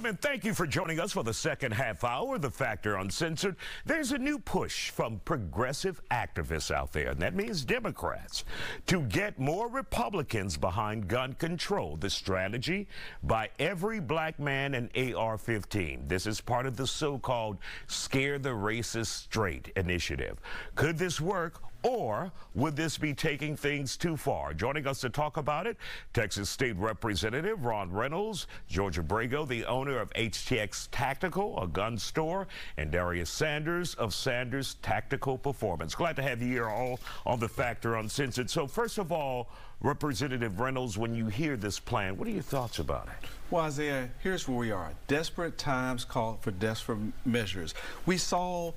And thank you for joining us for the second half hour of The Factor Uncensored. There's a new push from progressive activists out there, and that means Democrats, to get more Republicans behind gun control. The strategy: by every black man an AR-15. This is part of the so-called Scare the Racist Straight initiative. Could this work? Or would this be taking things too far? Joining us to talk about it, Texas State Representative Ron Reynolds, Georgia Brago, the owner of HTX Tactical, a gun store, and Darius Sanders of Sanders Tactical Performance. Glad to have you here all on The Factor Uncensored. So first of all, Representative Reynolds, when you hear this plan, what are your thoughts about it? Well, Isaiah, here's where we are. Desperate times call for desperate measures. We saw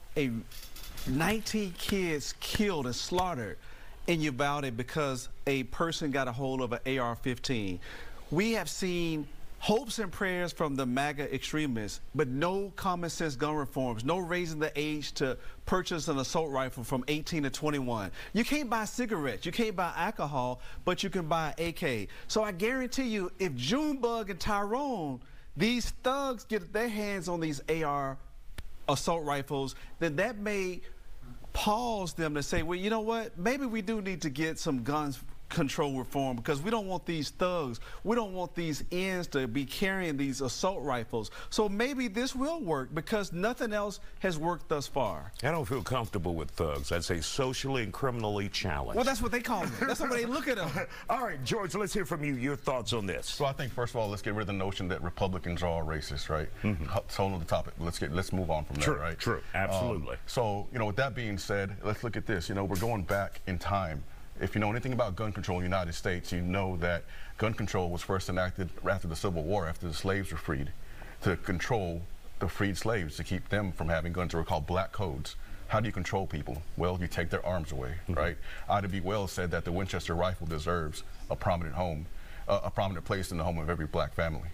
19 kids killed and slaughtered in Uvalde because a person got a hold of an AR-15. We have seen hopes and prayers from the MAGA extremists, but no common sense gun reforms, no raising the age to purchase an assault rifle from 18 to 21. You can't buy cigarettes, you can't buy alcohol, but you can buy an AK. So I guarantee you, if Junebug and Tyrone, these thugs, get their hands on these AR assault rifles, then that may pause them to say, well, you know what, maybe we do need to get some guns control reform, because we don't want these thugs, we don't want these ends to be carrying these assault rifles. So maybe this will work, because nothing else has worked thus far. I don't feel comfortable with thugs. I'd say socially and criminally challenged. Well, that's what they call them. That's what they look at them. All right, George, let's hear from you. Your thoughts on this? So I think, first of all, let's get rid of the notion that Republicans are all racist, right? So on the topic, let's move on from there, right? True, absolutely. So, with that being said, let's look at this. We're going back in time. If you know anything about gun control in the United States, you know that gun control was first enacted after the Civil War, after the slaves were freed, to control the freed slaves, to keep them from having guns. They were called black codes. How do you control people? Well, you take their arms away, right? Ida B. Wells said that the Winchester rifle deserves a prominent home, a prominent place in the home of every black family.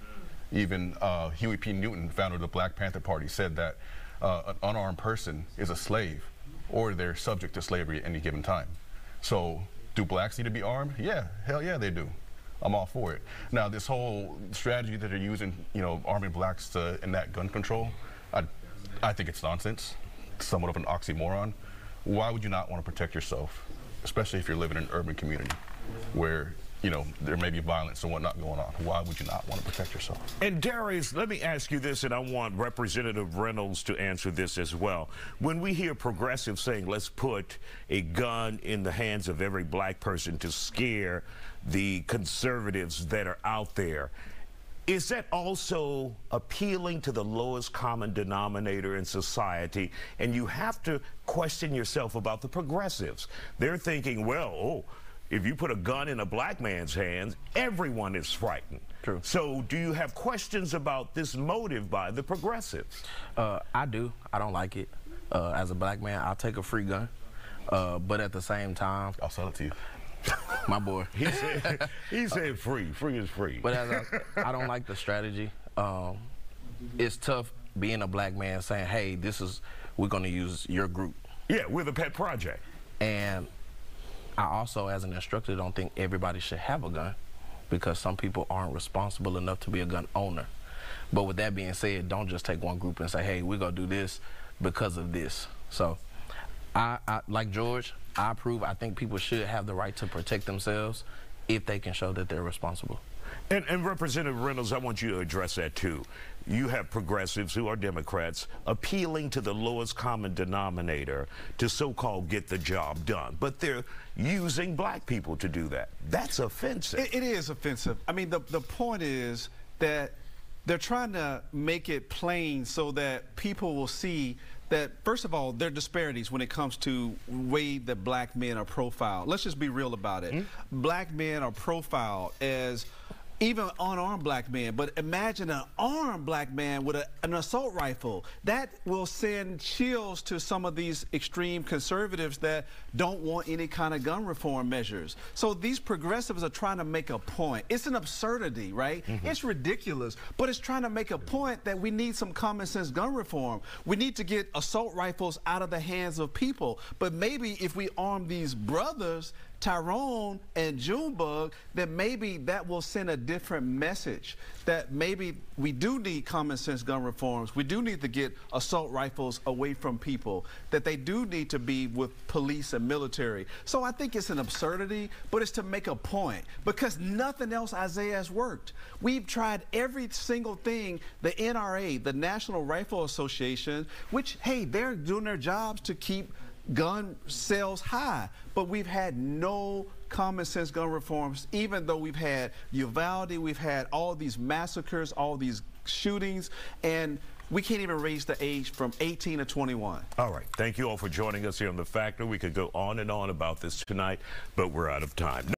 Even Huey P. Newton, founder of the Black Panther Party, said that an unarmed person is a slave, or they're subject to slavery at any given time. So, do blacks need to be armed? Yeah, hell yeah, they do. I'm all for it. Now, this whole strategy that they're using, arming blacks to enact gun control, I think it's nonsense. It's somewhat of an oxymoron. Why would you not want to protect yourself, especially if you're living in an urban community where there may be violence and whatnot going on? Why would you not want to protect yourself? And Darius, let me ask you this, and I want Representative Reynolds to answer this as well. When we hear progressives saying, let's put a gun in the hands of every black person to scare the conservatives that are out there, is that also appealing to the lowest common denominator in society? And you have to question yourself about the progressives. They're thinking, well, if you put a gun in a black man's hands, everyone is frightened. True. So do you have questions about this motive by the progressives? I do. I don't like it. As a black man, I'll take a free gun. But at the same time, I'll sell it to you. My boy. He said free. Free is free. But I don't like the strategy. It's tough being a black man saying, hey, we're going to use your group. Yeah, we're the pet project. And I also, as an instructor, don't think everybody should have a gun, because some people aren't responsible enough to be a gun owner. But with that being said, don't just take one group and say, hey, we're going to do this because of this. So I like George, I approve. I think people should have the right to protect themselves if they can show that they're responsible. And Representative Reynolds, I want you to address that too. You have progressives who are Democrats appealing to the lowest common denominator to so-called get the job done, but they're using black people to do that. That's offensive. It is offensive. I mean, the point is that they're trying to make it plain so that people will see that, first of all, there are disparities when it comes to the way that black men are profiled. Let's just be real about it. Black men are profiled as even unarmed black men, but imagine an armed black man with an assault rifle. That will send chills to some of these extreme conservatives that don't want any kind of gun reform measures. So these progressives are trying to make a point. It's an absurdity, right? It's ridiculous, but it's trying to make a point that we need some common sense gun reform. We need to get assault rifles out of the hands of people, but maybe if we arm these brothers Tyrone and Junebug, then maybe that will send a different message, that maybe we do need common sense gun reforms. We do need to get assault rifles away from people, that they do need to be with police and military. So I think it's an absurdity, but it's to make a point, because nothing else, Isaiah, has worked. We've tried every single thing. The NRA, the National Rifle Association, which, hey, they're doing their jobs to keep gun sales high, but we've had no common sense gun reforms, even though we've had Uvalde, we've had all these massacres, all these shootings, and we can't even raise the age from 18 to 21. All right. Thank you all for joining us here on The Factor. We could go on and on about this tonight, but we're out of time.